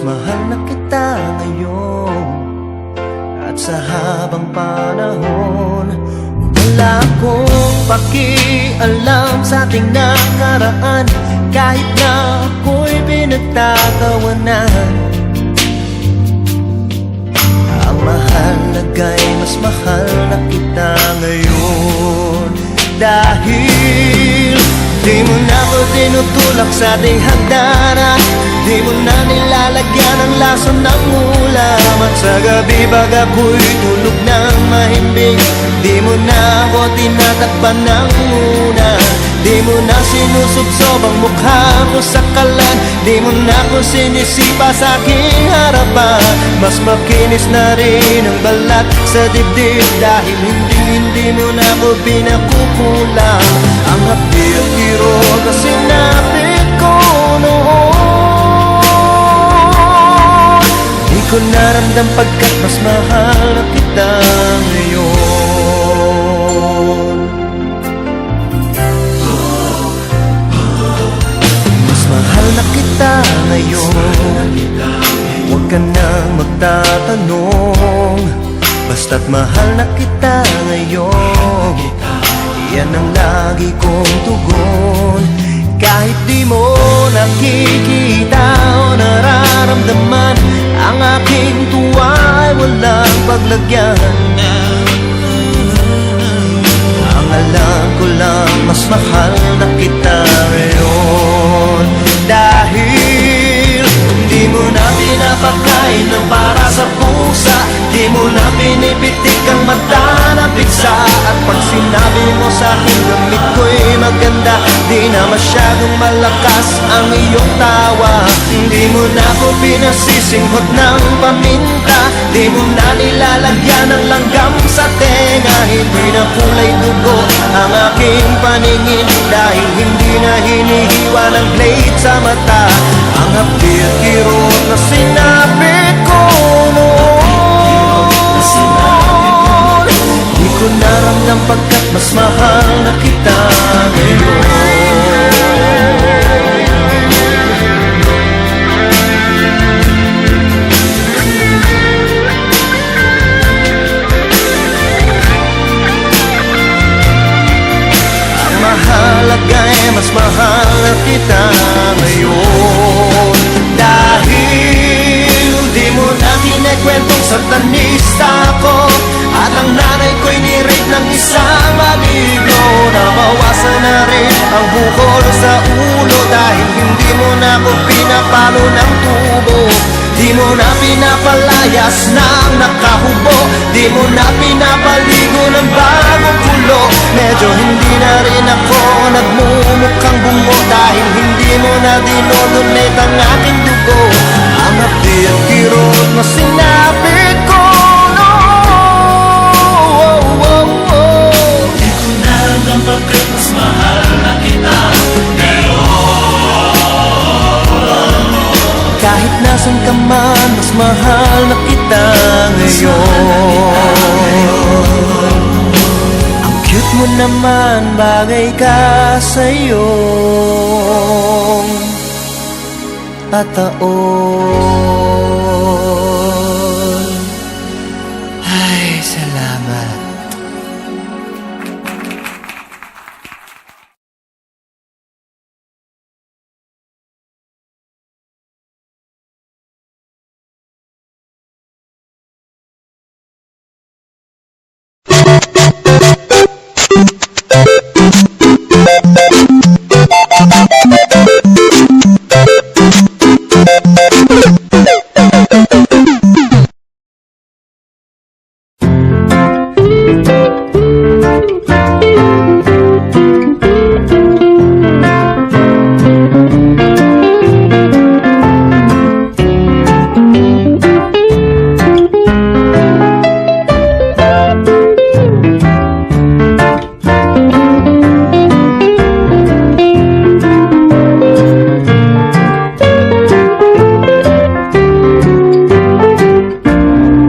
mahal na kita ngayon at sa habang panahon. Wala akong pakialam sa ating nakaraan, kahit na ako'y pinagtatawanan. Ang mahalaga'y mas mahal na kita ngayon, dahil di mo na ako tinutulak sa ating hagdanan. Di mo na nilalagyan ang lason ng ulam, at sa gabi pag ako'y tulog ng mahimbing, di mo na ako tinatakpan ng una. Di mo na sinusubsob ang mukha ko sa kalan, di mo na ako sinisipa sa aking harapan. Mas makinis na rin ang balat sa dibdib, dahil hindi mo na ako pinakukulang. Ang hapit-kirot na sinapit ko noon, di ko naramdam pagkat mas mahal na kita ngayon. Mas mahal na kita ngayon, huwag ka nang magtatanong, basta't mahal na kita ngayon. Yan ang lagi kong tugon, kahit di mo nakikita o nararamdaman. Ang aking tuwa ay walang paglagyan. Ang alam ko lang, mas mahal na kita ngayon, dahil di mo na pinapakain ng para sa pusa, di mo na pinipitik ang mata na piksa. At pag sinabi mo sa akin gamit ko'y maganda, di na masyadong malakas ang iyong tawa. Di mo na ako pinasisinghot ng paminta, di mo na nilalagyan ng langgam sa tenga. Hindi na kulay dugo ang aking paningin, dahil hindi na hinihiwa ng blade sa mata. Ang hapit-kirot na sinapit ko noon, di ko naramdam pagkat mas mahal na kita ngayon. Ang mahalaga'y mas mahal na kita ngayon, dahil di mo na kinikwentong satanista ko, at ang nanay ko'y ni-rape ng isang maligno. Nabawasan na rin ang bukol sa ulo, dahil hindi mo na ako pinapalo ng tubo. Di mo na pinapalayas ng nakahubo, di mo na pinapaligo ng bagong kulo. Medyo hindi na rin ako nagmumukhang bungo, dahil hindi mo na dinodonate ang aking dugo. Ang hapit-kirot na sinapit ko pagkat mas mahal na kita ngayon. Kahit nasan ka man, mas mahal na kita ngayon. Ang cute mo naman, bagay ka sa iyong tataon. Ay, salamat.